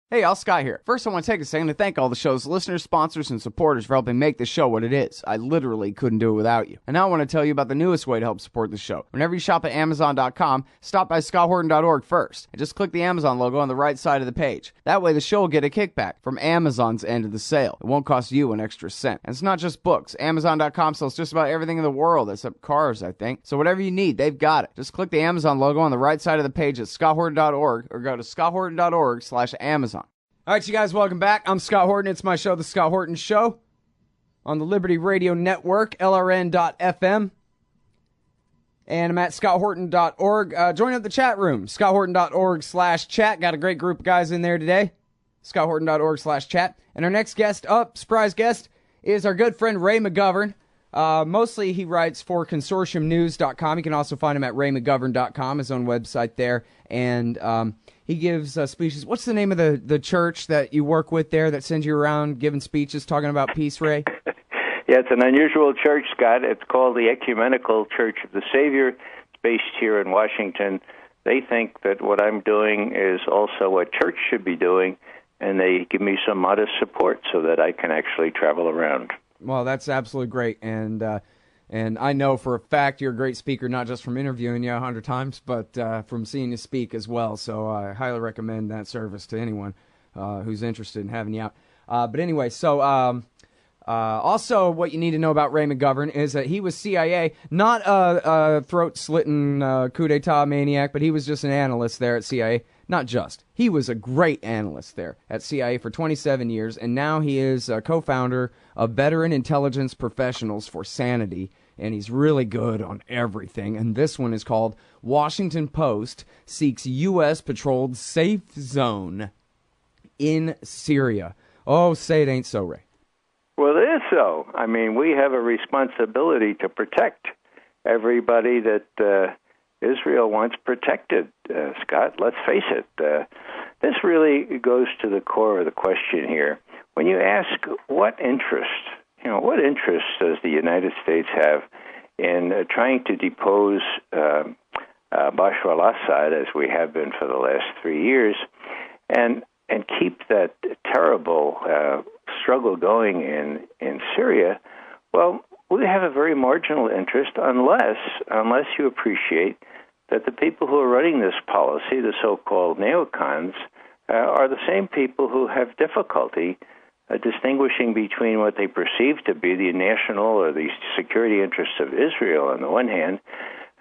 Hey, all, Scott here. First, I want to take a second to thank all the show's listeners, sponsors, and supporters for helping make this show what it is. I literally couldn't do it without you. And now I want to tell you about the newest way to help support the show. Whenever you shop at Amazon.com, stop by ScottHorton.org first, and just click the Amazon logo on the right side of the page. That way the show will get a kickback from Amazon's end of the sale. It won't cost you an extra cent. And it's not just books. Amazon.com sells just about everything in the world, except cars, I think. So whatever you need, they've got it. Just click the Amazon logo on the right side of the page at ScottHorton.org, or go to ScottHorton.org/Amazon. All right, you guys, welcome back. I'm Scott Horton. It's my show, The Scott Horton Show, on the Liberty Radio Network, LRN.FM. And I'm at ScottHorton.org. Join up the chat room, ScottHorton.org/chat. Got a great group of guys in there today, ScottHorton.org/chat. And our next guest up, surprise guest, is our good friend Ray McGovern. Mostly he writes for ConsortiumNews.com. You can also find him at RayMcGovern.com, his own website there. And he gives speeches. What's the name of the church that you work with there that sends you around giving speeches talking about peace, Ray? Yeah, it's an unusual church, Scott. It's called the Ecumenical Church of the Savior. It's based here in Washington. They think that what I'm doing is also what church should be doing, and they give me some modest support so that I can actually travel around. Well, that's absolutely great, and I know for a fact you're a great speaker, not just from interviewing you 100 times, but from seeing you speak as well. So I highly recommend that service to anyone who's interested in having you out. But anyway, so also what you need to know about Ray McGovern is that he was CIA, not a throat-slitting coup d'etat maniac, but he was just an analyst there at CIA. Not just. He was a great analyst there at CIA for 27 years, and now he is a co-founder of Veteran Intelligence Professionals for Sanity, and he's really good on everything. And this one is called Washington Post Seeks U.S. Patrolled Safe Zone in Syria. Oh, say it ain't so, Ray. Well, it is so. I mean, we have a responsibility to protect everybody that Israel wants protected, Scott. Let's face it. This really goes to the core of the question here. When you ask what interest does the United States have in trying to depose Bashar al-Assad, as we have been for the last 3 years, and keep that terrible struggle going in Syria, well, we have a very marginal interest unless you appreciate that the people who are running this policy, the so-called neocons, are the same people who have difficulty distinguishing between what they perceive to be the national or the security interests of Israel on the one hand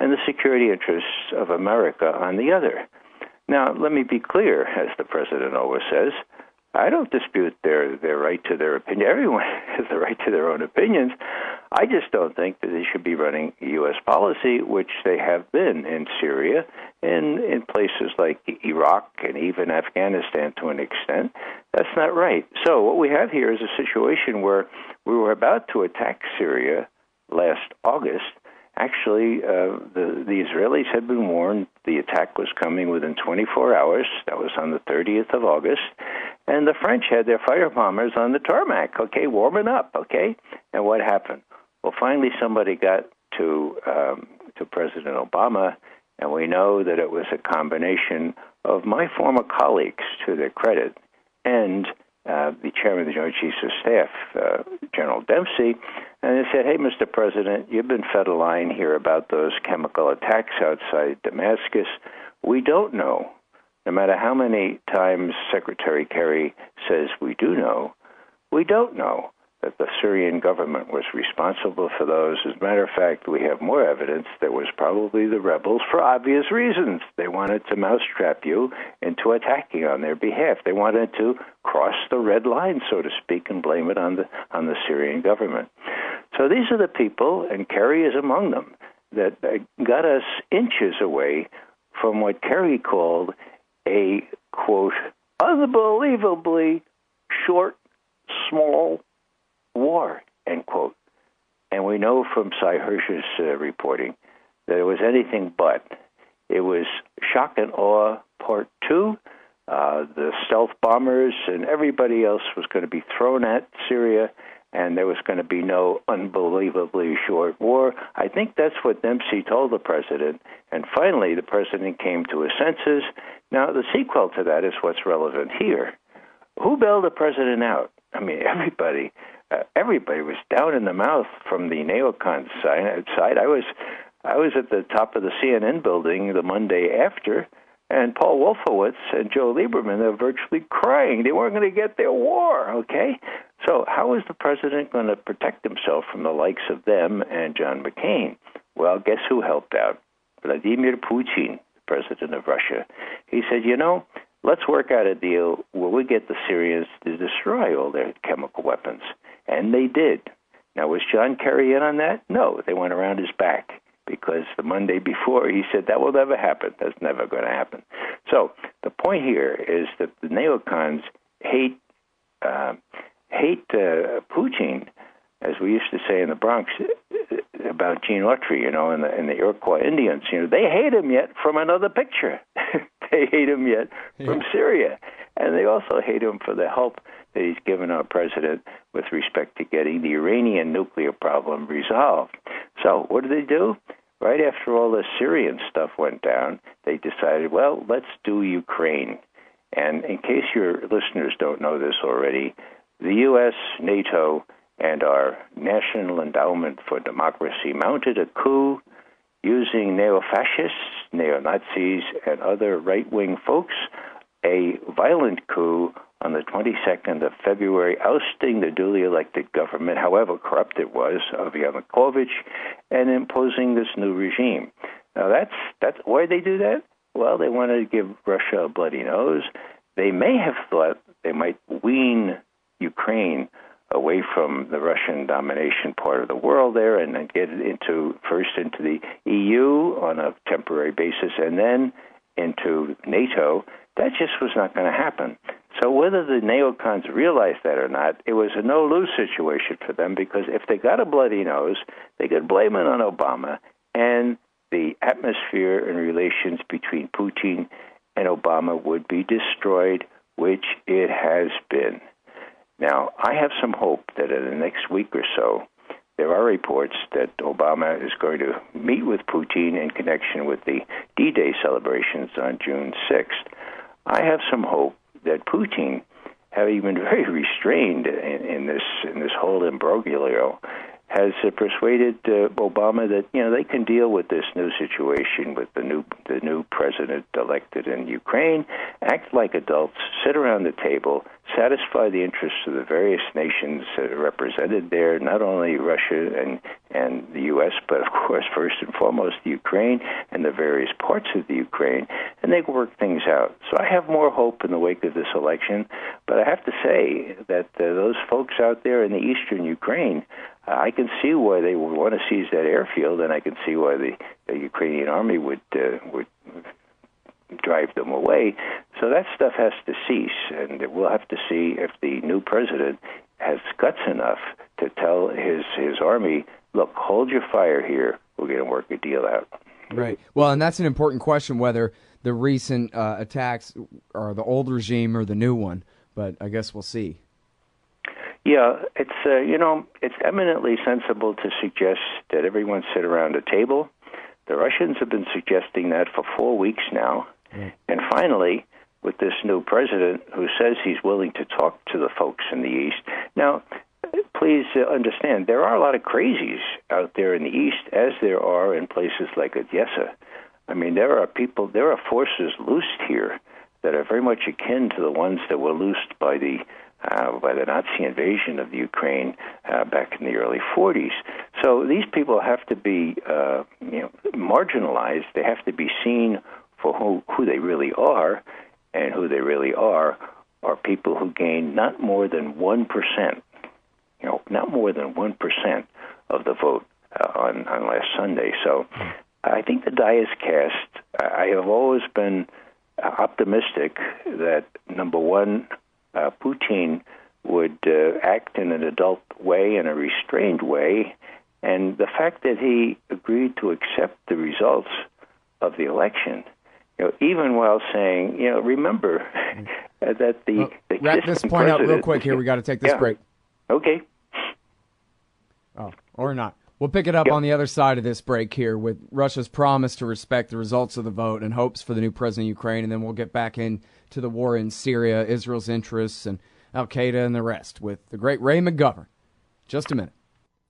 and the security interests of America on the other. Now, let me be clear, as the president always says, I don't dispute their right to their opinion. Everyone has the right to their own opinions. I just don't think that they should be running U.S. policy, which they have been in Syria, in places like Iraq and even Afghanistan to an extent. That's not right. So what we have here is a situation where we were about to attack Syria last August. Actually, the Israelis had been warned the attack was coming within 24 hours. That was on the 30th of August. And the French had their fighter bombers on the tarmac, warming up, And what happened? Well, finally somebody got to President Obama, and we know that it was a combination of my former colleagues, to their credit, and the chairman of the Joint Chiefs of Staff, General Dempsey, and they said, hey, Mr. President, you've been fed a line here about those chemical attacks outside Damascus. We don't know, no matter how many times Secretary Kerry says we do know, we don't know that the Syrian government was responsible for those. As a matter of fact, we have more evidence that was probably the rebels for obvious reasons. They wanted to mousetrap you into attacking on their behalf. They wanted to cross the red line, so to speak, and blame it on the Syrian government. So these are the people, and Kerry is among them, that got us inches away from what Kerry called a, quote, unbelievably short, small war, end quote. And we know from Cy Hirsch's reporting that it was anything but. It was shock and awe part 2. The stealth bombers and everybody else was going to be thrown at Syria, and there was going to be no unbelievably short war. I think that's what Dempsey told the president, and finally the president came to his senses. Now, the sequel to that is what's relevant here. who bailed the president out? I mean, everybody was down in the mouth from the neocon side. I was at the top of the CNN building the Monday after, and Paul Wolfowitz and Joe Lieberman are virtually crying. They weren't going to get their war, okay? So how is the president going to protect himself from the likes of them and John McCain? Well, guess who helped out? Vladimir Putin, president of Russia. He said, let's work out a deal where we get the Syrians to destroy all their chemical weapons. And they did. Now, was John Kerry in on that? No, they went around his back, because the Monday before he said that will never happen. That's never going to happen. So the point here is that the neocons hate Putin, as we used to say in the Bronx about Gene Autry, and the Iroquois Indians. They hate him yet from another picture. They hate him yet from Syria. And they also hate him for the help that he's given our president with respect to getting the Iranian nuclear problem resolved. So what did they do? Right after all the Syrian stuff went down, they decided, well, let's do Ukraine. And in case your listeners don't know this already, the U.S., NATO, and our National Endowment for Democracy mounted a coup using neo-fascists, neo-Nazis, and other right-wing folks, a violent coup on the 22nd of February, ousting the duly elected government, however corrupt it was, of Yanukovych, and imposing this new regime. Now, that's why they do that? Well, they wanted to give Russia a bloody nose. They may have thought they might wean Ukraine away from the Russian domination part of the world there and then get it first into the EU on a temporary basis and then into NATO. That just was not going to happen. So whether the neocons realized that or not, it was a no-lose situation for them, because if they got a bloody nose, they could blame it on Obama, and the atmosphere and relations between Putin and Obama would be destroyed, which it has been. Now, I have some hope that in the next week or so, there are reports that Obama is going to meet with Putin in connection with the D-Day celebrations on June 6th. I have some hope that Putin, having been very restrained in this whole imbroglio, has persuaded Obama that they can deal with this new situation with the new president elected in Ukraine, act like adults, sit around the table, satisfy the interests of the various nations represented there, not only Russia and the U.S., but of course first and foremost the Ukraine and the various parts of the Ukraine, and they work things out. So I have more hope in the wake of this election, but I have to say that those folks out there in the eastern Ukraine, I can see why they would want to seize that airfield, and I can see why the Ukrainian army would drive them away. So that stuff has to cease, and we'll have to see if the new president has guts enough to tell his army, look, hold your fire here. We're going to work a deal out. Right. Well, and that's an important question, whether the recent attacks are the old regime or the new one, but I guess we'll see. Yeah, it's it's eminently sensible to suggest that everyone sit around a table. The Russians have been suggesting that for 4 weeks now. Mm. And finally, with this new president who says he's willing to talk to the folks in the East. Now, please understand, there are a lot of crazies out there in the East, as there are in places like Odessa. I mean, there are forces loosed here that are very much akin to the ones that were loosed by the Nazi invasion of the Ukraine back in the early 40s. So these people have to be marginalized. They have to be seen for who they really are, and who they really are people who gain not more than 1%, not more than 1% of the vote on last Sunday. So I think the die is cast. I have always been optimistic that, number one, Putin would act in an adult way, in a restrained way, and the fact that he agreed to accept the results of the election, even while saying, remember that the wrap this point up real quick here. We got to take this break. Okay. Oh, or not. We'll pick it up on the other side of this break here with Russia's promise to respect the results of the vote and hopes for the new president of Ukraine, and then we'll get back into the war in Syria, Israel's interests, and Al-Qaeda and the rest with the great Ray McGovern. Just a minute.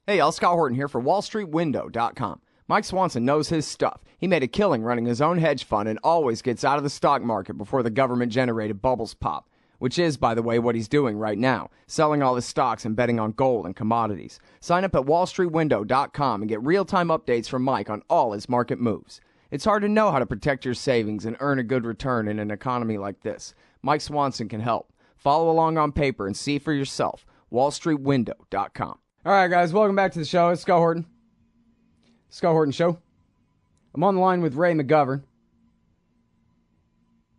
Hey, y'all, Scott Horton here for WallStreetWindow.com. Mike Swanson knows his stuff. He made a killing running his own hedge fund and always gets out of the stock market before the government-generated bubbles pop. Which is, by the way, what he's doing right now, selling all his stocks and betting on gold and commodities. Sign up at wallstreetwindow.com and get real-time updates from Mike on all his market moves. It's hard to know how to protect your savings and earn a good return in an economy like this. Mike Swanson can help. Follow along on paper and see for yourself. wallstreetwindow.com. All right, guys, welcome back to the show. It's Scott Horton. Scott Horton Show. I'm on the line with Ray McGovern.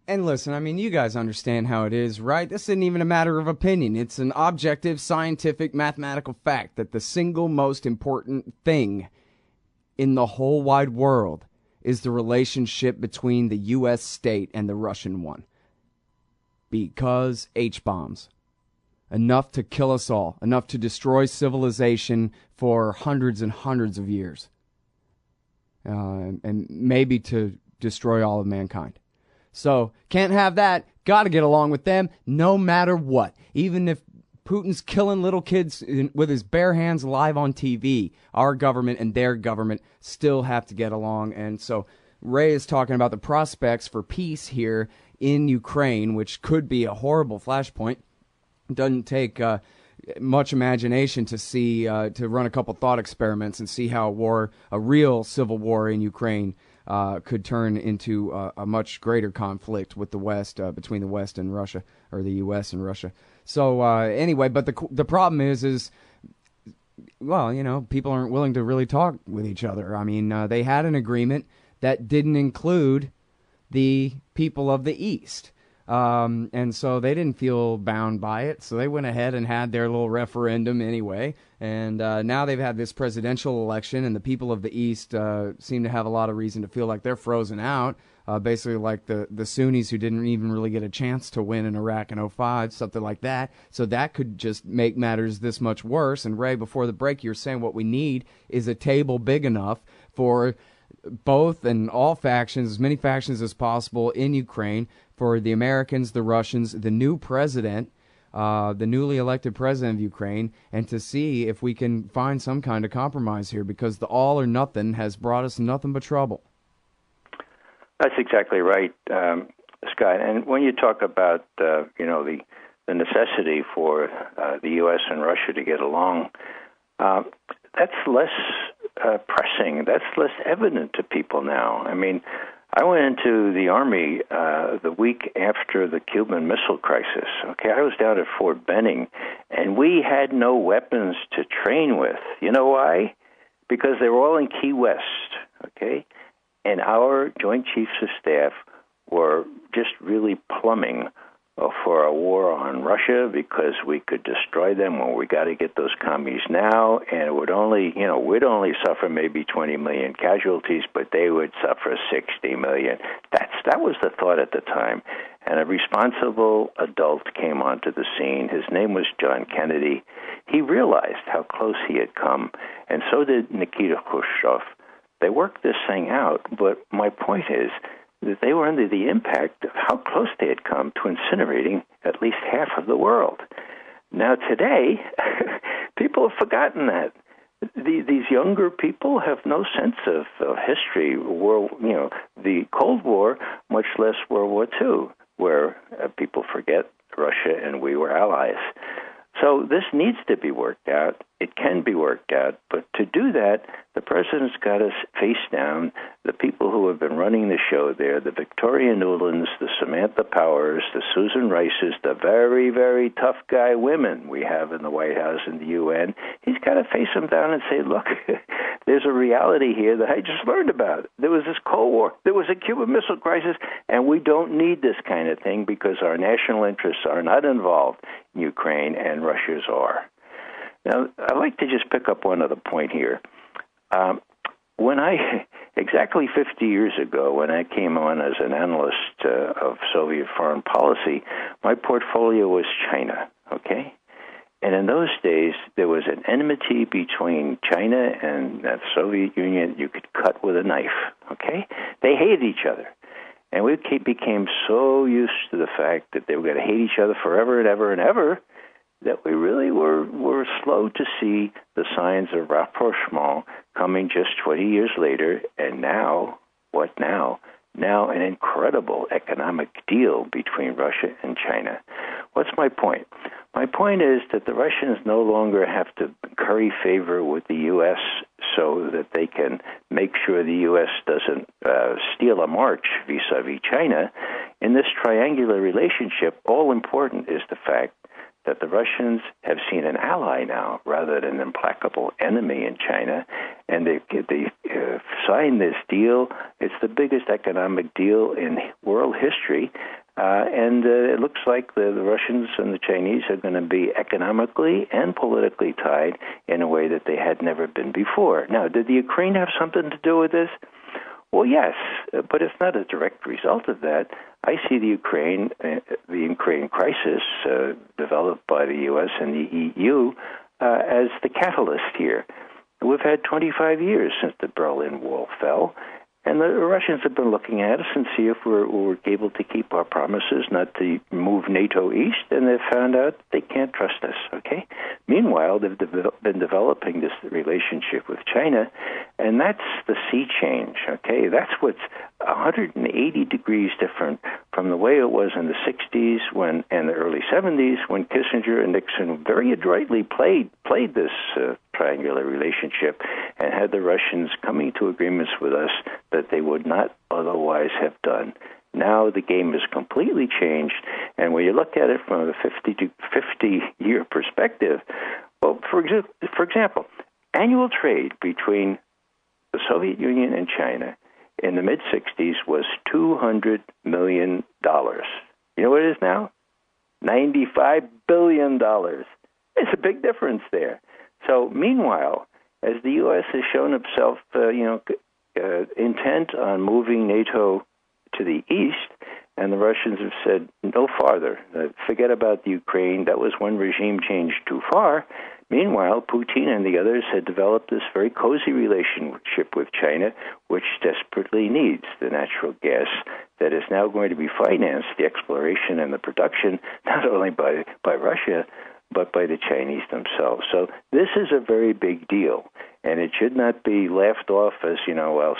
And listen, I mean, you guys understand how it is, right? This isn't even a matter of opinion. It's an objective, scientific, mathematical fact that the single most important thing in the whole wide world is the relationship between the U.S. state and the Russian one. Because H-bombs. Enough to kill us all. Enough to destroy civilization for hundreds and hundreds of years. And maybe to destroy all of mankind. So, can't have that. Got to get along with them no matter what. Even if Putin's killing little kids with his bare hands live on TV, our government and their government still have to get along. And so, Ray is talking about the prospects for peace here in Ukraine, which could be a horrible flashpoint. It doesn't take much imagination to see, to run a couple thought experiments and see how a real civil war in Ukraine could turn into a much greater conflict with the West, between the West and Russia, or the U.S. and Russia. So anyway, but the problem is, well, you know, people aren't willing to really talk with each other. I mean, they had an agreement that didn't include the people of the East. And so they didn't feel bound by it, so they went ahead and had their little referendum anyway, and now they've had this presidential election, and the people of the East seem to have a lot of reason to feel like they're frozen out, basically like the Sunnis who didn't even really get a chance to win in Iraq in '05, something like that, so that could just make matters this much worse. And Ray, before the break, you were saying what we need is a table big enough for both and all factions, as many factions as possible in Ukraine, for the Americans, the Russians, the new president, the newly elected president of Ukraine, and to see if we can find some kind of compromise here, because the all or nothing has brought us nothing but trouble. That's exactly right, Scott. And when you talk about, the necessity for the U.S. and Russia to get along, that's less pressing. That's less evident to people now. I mean, I went into the Army the week after the Cuban Missile Crisis. Okay, I was down at Fort Benning, and we had no weapons to train with. You know why? Because they were all in Key West, okay? And our Joint Chiefs of Staff were just really plumbing for a war on Russia, because we could destroy them when we got to get those commies now, and it would only, we'd only suffer maybe 20 million casualties, but they would suffer 60 million. That was the thought at the time. And a responsible adult came onto the scene. His name was John Kennedy. He realized how close he had come, and so did Nikita Khrushchev. They worked this thing out, but my point is that they were under the impact of how close they had come to incinerating at least half of the world. Now today, people have forgotten that. These younger people have no sense of history, the Cold War, much less World War II, where people forget Russia and we were allies. So this needs to be worked out. It can be worked out. But to do that, the president's got to face down the people who have been running the show there, the Victoria Nulands, the Samantha Powers, the Susan Rices, the very, very tough guy women we have in the White House and the UN. He's got to face them down and say, look, there's a reality here that I just learned about. There was this Cold War. There was a Cuban Missile Crisis, and we don't need this kind of thing because our national interests are not involved in Ukraine and Russia's are. Now, I'd like to just pick up one other point here. Exactly 50 years ago, when I came on as an analyst of Soviet foreign policy, my portfolio was China, okay? And in those days, there was an enmity between China and the Soviet Union you could cut with a knife, okay? They hated each other. And we became so used to the fact that they were going to hate each other forever and ever and ever that we really were slow to see the signs of rapprochement coming just 20 years later. And now, what now? Now an incredible economic deal between Russia and China. What's my point? My point is that the Russians no longer have to curry favor with the U.S. so that they can make sure the U.S. doesn't steal a march vis-a-vis China. In this triangular relationship, all important is the fact that the Russians have seen an ally now rather than an implacable enemy in China, and they signed this deal. It's the biggest economic deal in world history, and it looks like the Russians and the Chinese are going to be economically and politically tied in a way that they had never been before. Now, did the Ukraine have something to do with this? Well, yes, but it's not a direct result of that. I see the Ukraine crisis developed by the U.S. and the EU as the catalyst here. We've had 25 years since the Berlin Wall fell, and the Russians have been looking at us and see if we're able to keep our promises not to move NATO east, and they've found out they can't trust us, okay? Meanwhile, they've been developing this relationship with China, and that's the sea change, okay? That's what's 180 degrees different from the way it was in the 60s and the early 70s when Kissinger and Nixon very adroitly played this triangular relationship and had the Russians coming to agreements with us that they would not otherwise have done. Now the game is completely changed, and when you look at it from a 50-year perspective, well, for example, annual trade between the Soviet Union and China in the mid-60s was $200 million. You know what it is now? $95 billion. It's a big difference there. So, meanwhile, as the U.S. has shown itself, intent on moving NATO to the east, and the Russians have said no farther. Forget about the Ukraine. That was one regime change too far. Meanwhile, Putin and the others had developed this very cozy relationship with China, which desperately needs the natural gas that is now going to be financed, the exploration and the production, not only by Russia, but by the Chinese themselves. So this is a very big deal, and it should not be laughed off as,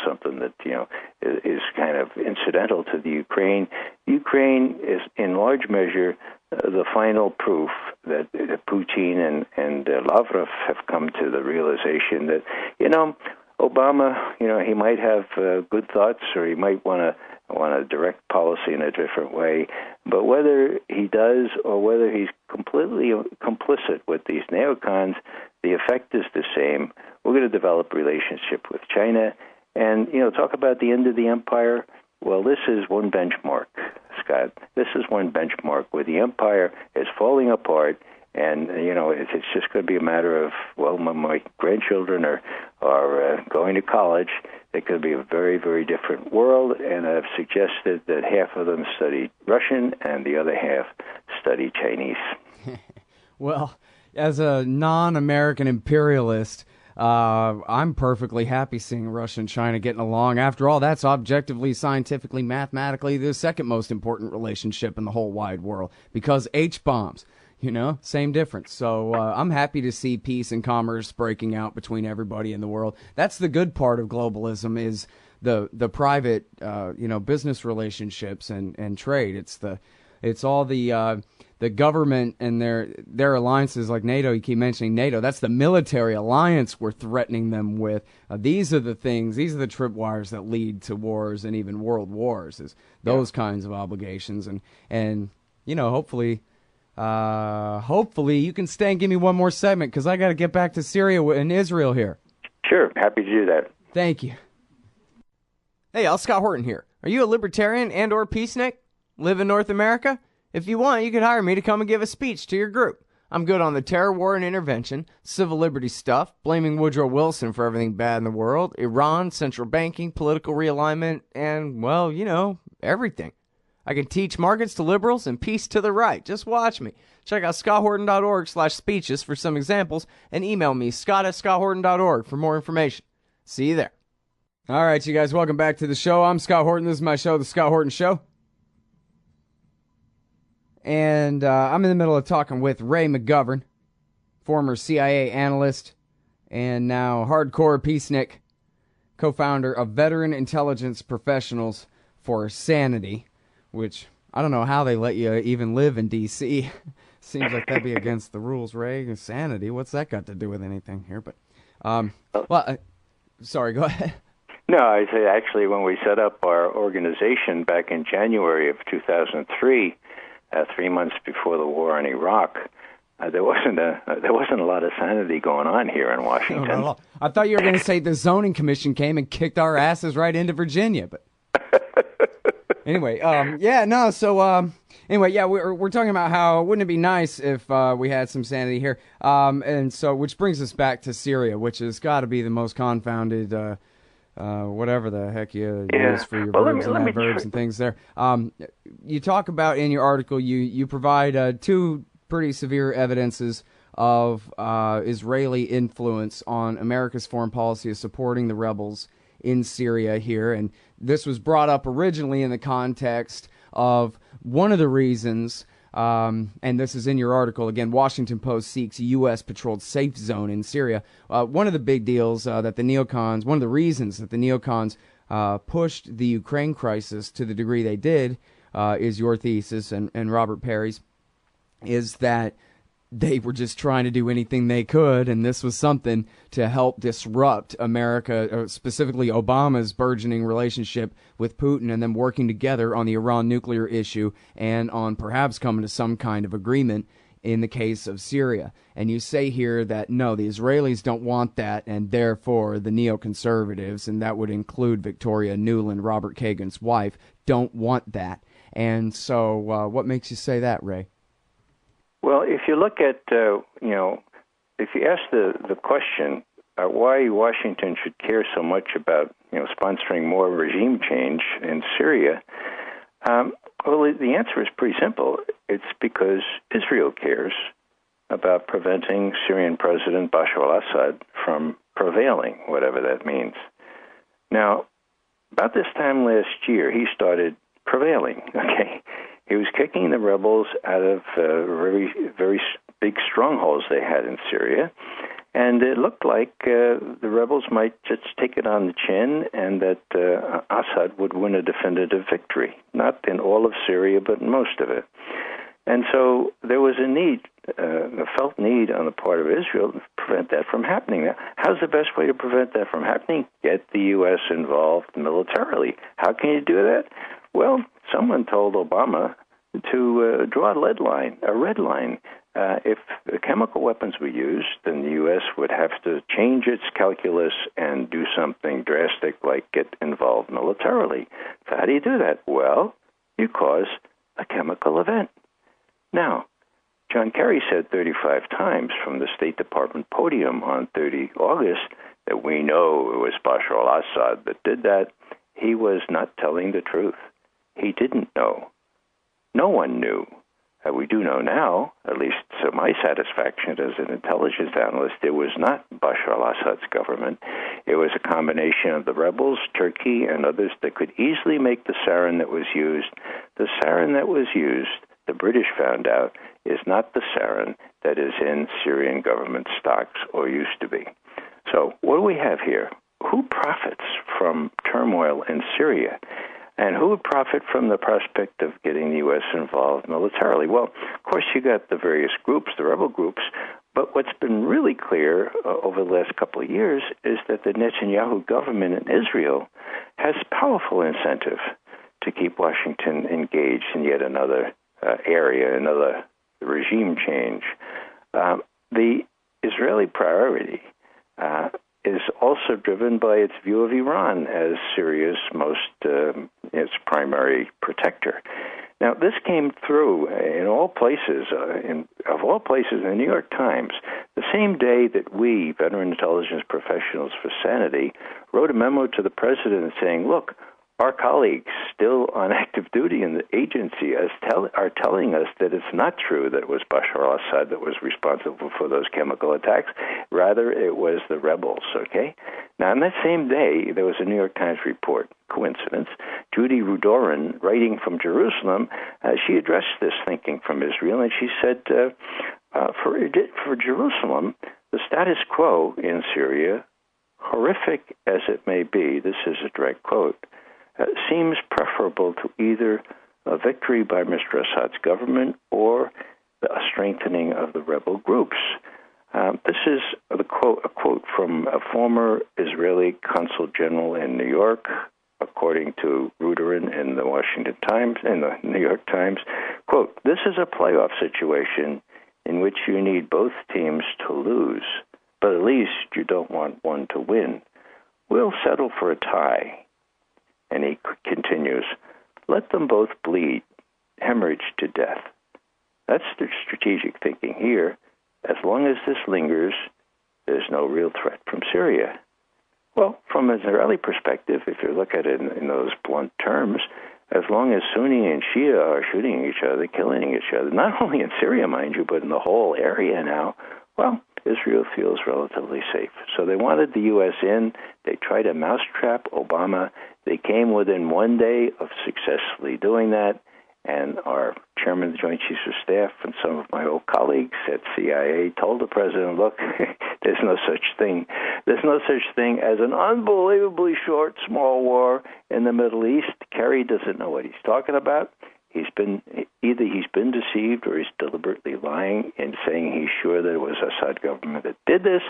something that, is kind of incidental to the Ukraine. Ukraine is, in large measure, the final proof that Putin and Lavrov have come to the realization that, Obama, he might have good thoughts, or he might want to direct policy in a different way, but whether he does or whether he's completely complicit with these neocons, the effect is the same. We're going to develop a relationship with China, and talk about the end of the empire. Well, this is one benchmark, Scott. This is one benchmark where the empire is falling apart. And, it's just going to be a matter of, my grandchildren are going to college. It could be a very, very different world. And I've suggested that half of them study Russian and the other half study Chinese. Well, as a non-American imperialist, I'm perfectly happy seeing Russia and China getting along. After all, that's objectively, scientifically, mathematically the second most important relationship in the whole wide world, because H-bombs. Same difference. So I'm happy to see peace and commerce breaking out between everybody in the world. That's the good part of globalism, is the private, business relationships and trade. It's all the government and their alliances like NATO. You keep mentioning NATO. That's the military alliance we're threatening them with. These are the things. These are the tripwires that lead to wars and even world wars. Is those kinds of obligations and hopefully. Hopefully you can stay and give me one more segment, because I got to get back to Syria and Israel here. Sure, happy to do that. Thank you. Hey, Scott Horton here. Are you a libertarian and or peacenik? Live in North America? If you want, you could hire me to come and give a speech to your group. I'm good on the terror war and intervention, civil liberty stuff, blaming Woodrow Wilson for everything bad in the world, Iran, central banking, political realignment, and, everything. I can teach markets to liberals and peace to the right. Just watch me. Check out scotthorton.org/speeches for some examples and email me, scott@scotthorton.org, for more information. See you there. All right, you guys, welcome back to the show. I'm Scott Horton. This is my show, The Scott Horton Show. And I'm in the middle of talking with Ray McGovern, former CIA analyst and now hardcore peacenik, co-founder of Veteran Intelligence Professionals for Sanity, which I don't know how they let you even live in D.C. Seems like that'd be against the rules, Ray. Sanity, what's that got to do with anything here? But, sorry, go ahead. No, I say actually when we set up our organization back in January of 2003, 3 months before the war in Iraq, there wasn't a lot of sanity going on here in Washington. No, I thought you were going to say the zoning commission came and kicked our asses right into Virginia, but anyway, we're talking about how wouldn't it be nice if we had some sanity here, and so which brings us back to Syria, which has got to be the most confounded. Whatever the heck you use for your verbs and adverbs and things there. You talk about in your article, you provide two pretty severe evidences of Israeli influence on America's foreign policy of supporting the rebels in Syria here. And this was brought up originally in the context of one of the reasons, and this is in your article, again, Washington Post seeks U.S. patrolled safe zone in Syria. One of the big deals that the neocons, one of the reasons that the neocons pushed the Ukraine crisis to the degree they did, is your thesis and Robert Perry's, is that they were just trying to do anything they could, and this was something to help disrupt America, specifically Obama's burgeoning relationship with Putin, and them working together on the Iran nuclear issue and on perhaps coming to some kind of agreement in the case of Syria. And you say here that, no, the Israelis don't want that, and therefore the neoconservatives, and that would include Victoria Nuland, Robert Kagan's wife, don't want that. And so what makes you say that, Ray? Well, if you look at, if you ask the question why Washington should care so much about, sponsoring more regime change in Syria, the answer is pretty simple. It's because Israel cares about preventing Syrian President Bashar al-Assad from prevailing, whatever that means. Now, about this time last year, he started prevailing, okay? He was kicking the rebels out of very, very big strongholds they had in Syria, and it looked like the rebels might just take it on the chin and that Assad would win a definitive victory, not in all of Syria, but in most of it. And so there was a felt need on the part of Israel to prevent that from happening. Now, how's the best way to prevent that from happening? Get the U.S. involved militarily. How can you do that? Well, someone told Obama to draw a red line. If chemical weapons were used, then the U.S. would have to change its calculus and do something drastic like get involved militarily. So how do you do that? Well, you cause a chemical event. Now, John Kerry said 35 times from the State Department podium on 30 August that we know it was Bashar al-Assad that did that. He was not telling the truth. He didn't know. No one knew. We do know now, at least to my satisfaction as an intelligence analyst, it was not Bashar al-Assad's government. It was a combination of the rebels, Turkey, and others that could easily make the sarin that was used. The sarin that was used, the British found out, is not the sarin that is in Syrian government stocks or used to be. So what do we have here? Who profits from turmoil in Syria? And who would profit from the prospect of getting the U.S. involved militarily? Well, of course, you got the various groups, the rebel groups, but what's been really clear over the last couple of years is that the Netanyahu government in Israel has powerful incentive to keep Washington engaged in yet another area, another regime change. The Israeli priority is also driven by its view of Iran as Syria's its primary protector. Now, this came through in all places, of all places, in the New York Times, the same day that we, veteran intelligence professionals for Sanity, wrote a memo to the president saying, look, our colleagues still on active duty in the agency are telling us that it's not true that it was Bashar al-Assad that was responsible for those chemical attacks. Rather, it was the rebels, okay? Now, on that same day, there was a New York Times report, coincidence. Judy Rudorin, writing from Jerusalem, she addressed this thinking from Israel, and she said, for Jerusalem, the status quo in Syria, horrific as it may be, this is a direct quote, seems preferable to either a victory by Mr. Assad's government or a strengthening of the rebel groups. This is a quote from a former Israeli consul general in New York, according to Ruderin in the New York Times. Quote, "This is a playoff situation in which you need both teams to lose, but at least you don't want one to win. We'll settle for a tie." And he continues, "Let them both bleed, hemorrhage to death." That's the strategic thinking here. As long as this lingers, there's no real threat from Syria. Well, from an Israeli perspective, if you look at it in those blunt terms, as long as Sunni and Shia are shooting each other, killing each other, not only in Syria, mind you, but in the whole area now, well, Israel feels relatively safe. So they wanted the U.S. in. They tried to mousetrap Obama. They came within one day of successfully doing that. And our chairman of the Joint Chiefs of Staff and some of my old colleagues at CIA told the president, look, there's no such thing. There's no such thing as an unbelievably short, small war in the Middle East. Kerry doesn't know what he's talking about. Either he's been deceived or he's deliberately lying in saying he's sure that it was Assad government that did this.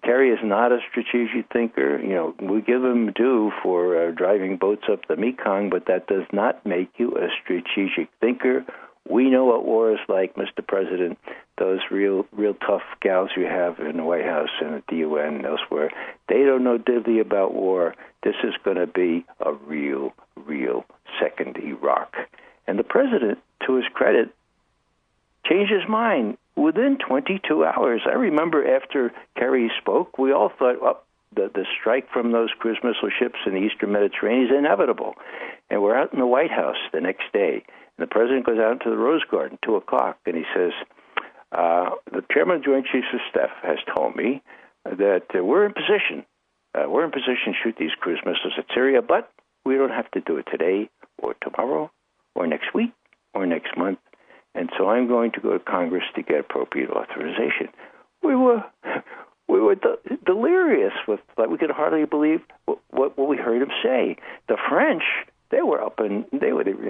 Kerry is not a strategic thinker. You know, we give him due for driving boats up the Mekong, but that does not make you a strategic thinker. We know what war is like, Mr. President. Those real tough gals you have in the White House and at the UN and elsewhere, they don't know diddly about war. This is going to be a real second Iraq. And the president, to his credit, changed his mind within 22 hours. I remember after Kerry spoke, we all thought, well, the strike from those cruise missile ships in the Eastern Mediterranean is inevitable. And we're out in the White House the next day. And the president goes out into the Rose Garden, 2 o'clock, and he says, the chairman of the Joint Chiefs of Staff has told me that we're in position. We're in position to shoot these cruise missiles at Syria, but we don't have to do it today or tomorrow or next week or next month. And so I'm going to go to Congress to get appropriate authorization. We were delirious with, like, we could hardly believe what we heard him say. The French, they were in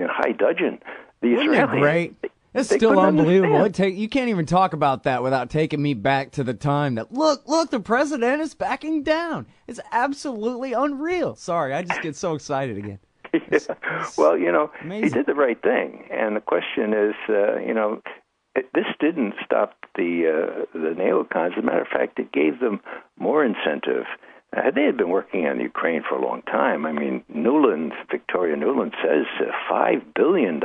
high dudgeon. The Isn't Israelis, that great? It's still unbelievable. You can't even talk about that without taking me back to the time that, look, the president is backing down. It's absolutely unreal. Sorry, I just get so excited again. Yeah. Well, amazing. He did the right thing. And the question is, this didn't stop the neocons. As a matter of fact, it gave them more incentive. They had been working on Ukraine for a long time. I mean, Victoria Nuland says $5 billion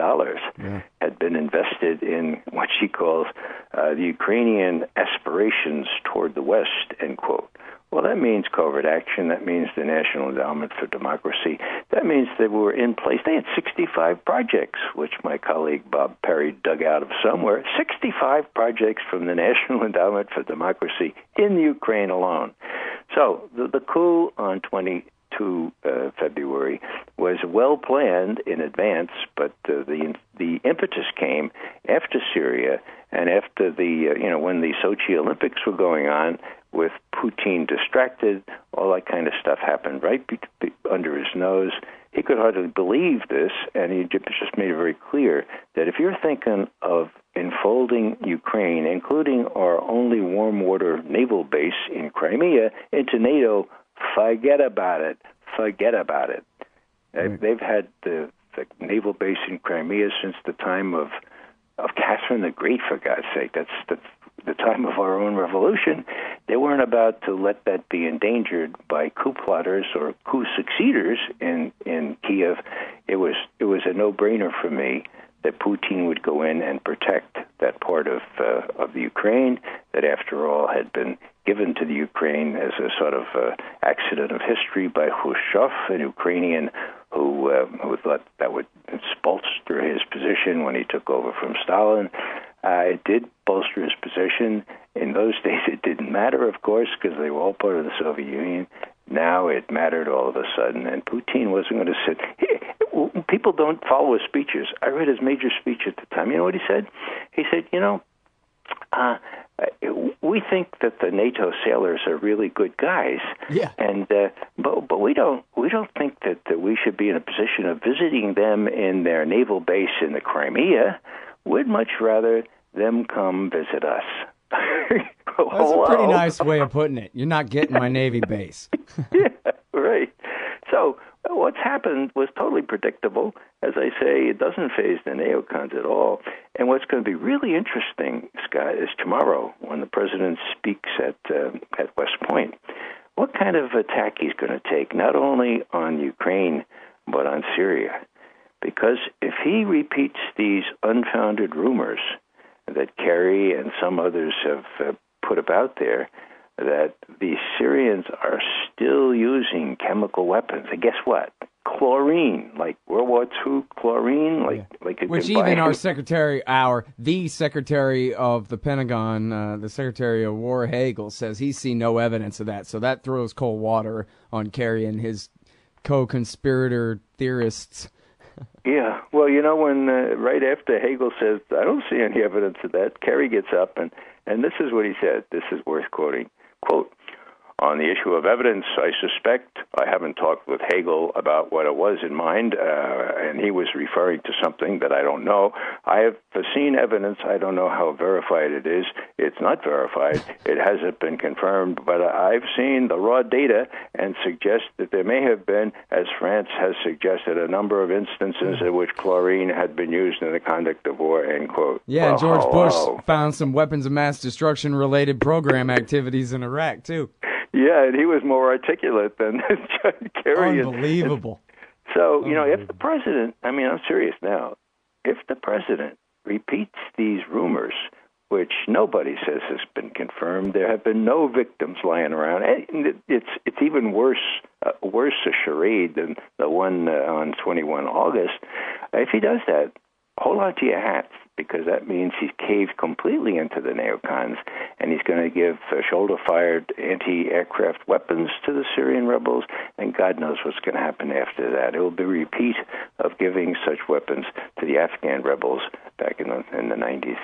had been invested in what she calls the Ukrainian aspirations toward the West, end quote. Well, that means covert action. That means the National Endowment for Democracy. That means they were in place. They had 65 projects, which my colleague Bob Perry dug out of somewhere. 65 projects from the National Endowment for Democracy in Ukraine alone. So the coup on 22 February was well planned in advance, but the impetus came after Syria and after when the Sochi Olympics were going on, with Putin distracted, all that kind of stuff happened right under his nose. He could hardly believe this, and he just made it very clear that if you're thinking of enfolding Ukraine, including our only warm water naval base in Crimea, into NATO, forget about it. Forget about it. Right. They've had the naval base in Crimea since the time of Catherine the Great, for God's sake. That's the time of our own revolution. They weren't about to let that be endangered by coup plotters or coup succeeders in Kiev. It was a no-brainer for me that Putin would go in and protect that part of the Ukraine that, after all, had been given to the Ukraine as a sort of accident of history by Khrushchev, an Ukrainian who thought that would bolster his position when he took over from Stalin. It did bolster his position. In those days, it didn't matter, of course, because they were all part of the Soviet Union. Now it mattered all of a sudden, and Putin wasn't going to sit. People don't follow his speeches. I read his major speech at the time. You know what he said? He said, we think that the NATO sailors are really good guys, and but we don't think that we should be in a position of visiting them in their naval base in the Crimea. We'd much rather them come visit us. That's a pretty nice way of putting it. You're not getting my Navy base. Yeah, right. So what's happened was totally predictable. As I say, it doesn't faze the neocons at all. And what's going to be really interesting, Scott, is tomorrow when the president speaks at West Point, what kind of attack he's going to take, not only on Ukraine, but on Syria. Because if he repeats these unfounded rumors that Kerry and some others have put about there, that the Syrians are still using chemical weapons. And guess what? Chlorine, like World War II chlorine, like which even the Secretary of the Pentagon, the Secretary of War Hagel, says he's seen no evidence of that. So that throws cold water on Kerry and his co-conspirator theorists. Yeah, well, when right after Hagel says, I don't see any evidence of that, Kerry gets up, and this is what he said. This is worth quoting. Quote, on the issue of evidence, I suspect, I haven't talked with Hagel about what it was in mind, and he was referring to something that I don't know. I have seen evidence. I don't know how verified it is. It's not verified. It hasn't been confirmed, but I've seen the raw data and suggest that there may have been, as France has suggested, a number of instances in which chlorine had been used in the conduct of war, end quote. Yeah, well, George Bush found some weapons of mass destruction-related program activities in Iraq, too. Yeah, and he was more articulate than John Kerry. Unbelievable. So, if the president, I'm serious now, if the president repeats these rumors, which nobody says has been confirmed, there have been no victims lying around. It's even worse a charade than the one on 21 August. If he does that, hold on to your hats, because that means he's caved completely into the neocons, and he's going to give shoulder-fired anti-aircraft weapons to the Syrian rebels, and God knows what's going to happen after that. It will be a repeat of giving such weapons to the Afghan rebels back in the 90s.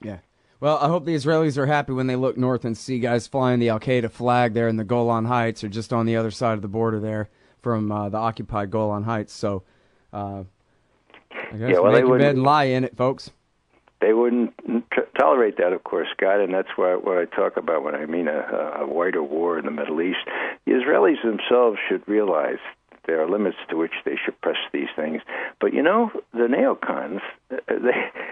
Yeah. Well, I hope the Israelis are happy when they look north and see guys flying the Al-Qaeda flag there in the Golan Heights, or just on the other side of the border there from the occupied Golan Heights. So, I guess make your bed and lie in it, folks. They wouldn't tolerate that, of course, Scott, and that's what I talk about when I mean a wider war in the Middle East. The Israelis themselves should realize there are limits to which they should press these things. But, the neocons...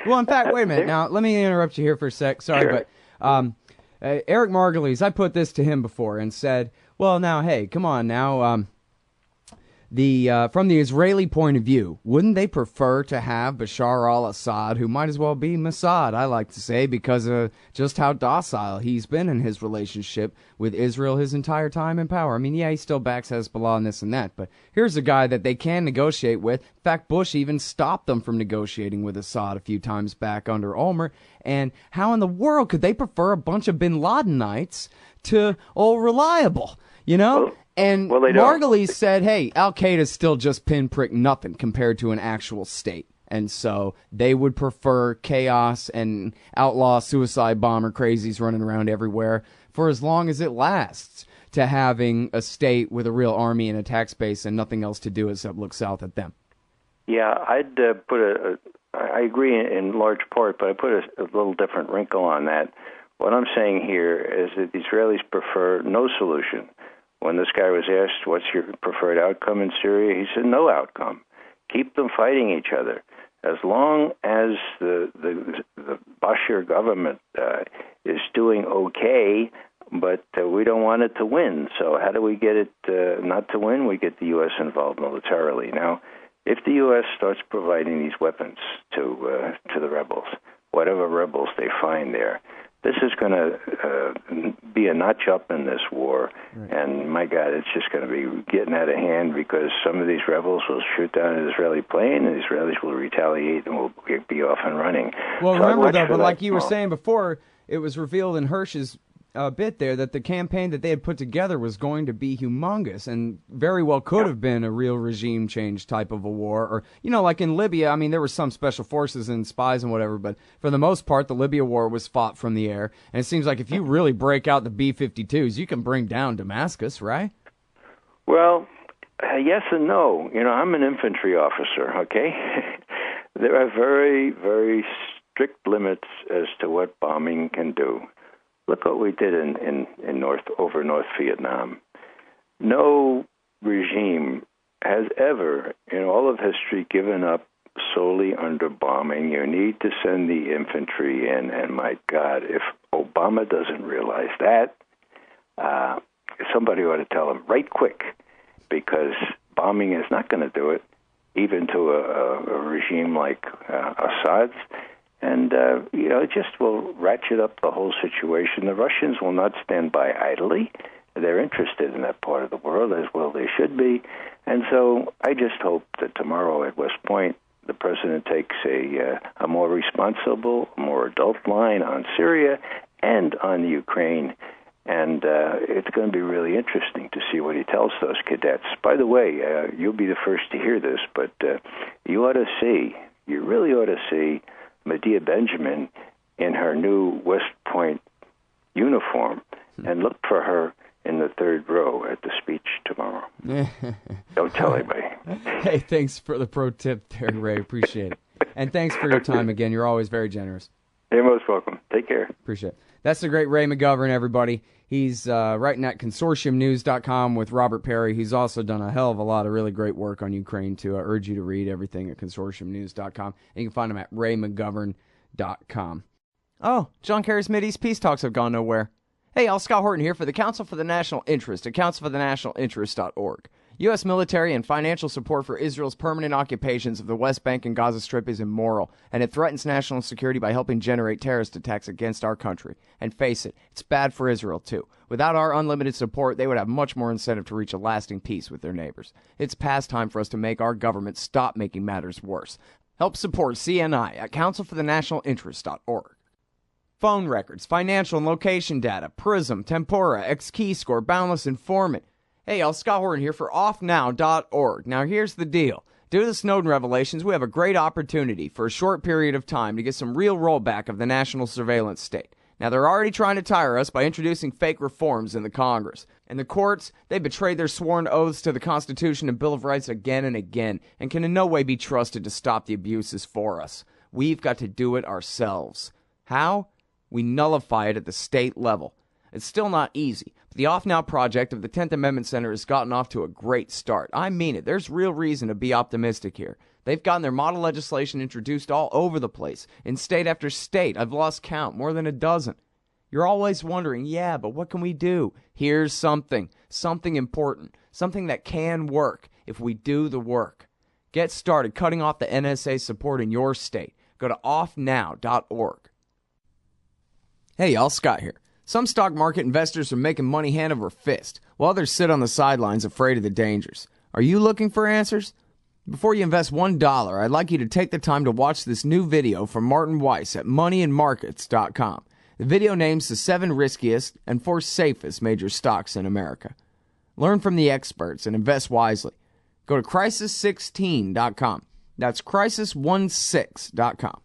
Well, in fact, wait a minute. Now, let me interrupt you here for a sec. Sorry, sure. But Eric Margulies, I put this to him before and said, well, now, hey, come on now... from the Israeli point of view, wouldn't they prefer to have Bashar al-Assad, who might as well be Mossad, I like to say, because of just how docile he's been in his relationship with Israel his entire time in power? I mean, yeah, he still backs Hezbollah and this and that, but here's a guy that they can negotiate with. In fact, Bush even stopped them from negotiating with Assad a few times back under Ulmer. And how in the world could they prefer a bunch of bin Ladenites to Reliable, And Margulies said, hey, Al-Qaeda's still just pinprick nothing compared to an actual state. And so they would prefer chaos and outlaw suicide bomber crazies running around everywhere for as long as it lasts to having a state with a real army and a tax base and nothing else to do except look south at them. Yeah, I'd I agree in large part, but I put a little different wrinkle on that. What I'm saying here is that the Israelis prefer no solution. When this guy was asked, what's your preferred outcome in Syria, he said, no outcome. Keep them fighting each other. As long as the Bashir government is doing okay, but we don't want it to win. So how do we get it not to win? We get the U.S. involved militarily. Now, if the U.S. starts providing these weapons to the rebels, whatever rebels they find there, This is going to be a notch up in this war, right. And my God, it's just going to be getting out of hand because some of these rebels will shoot down an Israeli plane, and the Israelis will retaliate and will be off and running. Well, so remember, though, but like you were saying before, it was revealed in Hirsch's bit there that the campaign that they had put together was going to be humongous and very well could have been a real regime change type of a war. Or, like in Libya, I mean, there were some special forces and spies and whatever, but for the most part, the Libya war was fought from the air. And it seems like if you really break out the B-52s, you can bring down Damascus, right? Well, yes and no. I'm an infantry officer, okay? There are very, very strict limits as to what bombing can do. Look what we did in North Vietnam. No regime has ever, in all of history, given up solely under bombing. You need to send the infantry in, and my God, if Obama doesn't realize that, somebody ought to tell him right quick, because bombing is not going to do it, even to a regime like Assad's. And, it just will ratchet up the whole situation. The Russians will not stand by idly. They're interested in that part of the world, as well they should be. And so I just hope that tomorrow at West Point, the president takes a more responsible, more adult line on Syria and on Ukraine. And it's going to be really interesting to see what he tells those cadets. By the way, you'll be the first to hear this, but you really ought to see Medea Benjamin in her new West Point uniform, and look for her in the third row at the speech tomorrow. Don't tell anybody. Hey, thanks for the pro tip there, Ray. Appreciate it. And thanks for your time again. You're always very generous. You're most welcome. Take care. Appreciate it. That's the great Ray McGovern, everybody. He's writing at consortiumnews.com with Robert Perry. He's also done a hell of a lot of really great work on Ukraine, too. I urge you to read everything at consortiumnews.com. And you can find him at raymcgovern.com. Oh, John Kerry's Mideast peace talks have gone nowhere. Hey, y'all, Scott Horton here for the Council for the National Interest at councilforthenationalinterest.org. U.S. military and financial support for Israel's permanent occupations of the West Bank and Gaza Strip is immoral, and it threatens national security by helping generate terrorist attacks against our country. And face it, it's bad for Israel, too. Without our unlimited support, they would have much more incentive to reach a lasting peace with their neighbors. It's past time for us to make our government stop making matters worse. Help support CNI at councilforthenationalinterest.org. Phone records, financial and location data, Prism, Tempora, X-Keyscore, Boundless Informant. Hey, y'all, Scott Horton here for offnow.org. Now, here's the deal. Due to the Snowden revelations, we have a great opportunity for a short period of time to get some real rollback of the national surveillance state. Now, they're already trying to tire us by introducing fake reforms in the Congress. And the courts, they betrayed their sworn oaths to the Constitution and Bill of Rights again and again, and can in no way be trusted to stop the abuses for us. We've got to do it ourselves. How? We nullify it at the state level. It's still not easy, but the Off Now project of the 10th Amendment Center has gotten off to a great start. I mean it. There's real reason to be optimistic here. They've gotten their model legislation introduced all over the place, in state after state. I've lost count, more than a dozen. You're always wondering, yeah, but what can we do? Here's something important, something that can work if we do the work. Get started cutting off the NSA support in your state. Go to offnow.org. Hey, y'all, Scott here. Some stock market investors are making money hand over fist, while others sit on the sidelines afraid of the dangers. Are you looking for answers? Before you invest $1, I'd like you to take the time to watch this new video from Martin Weiss at moneyandmarkets.com. The video names the 7 riskiest and 4 safest major stocks in America. Learn from the experts and invest wisely. Go to crisis16.com. That's crisis16.com.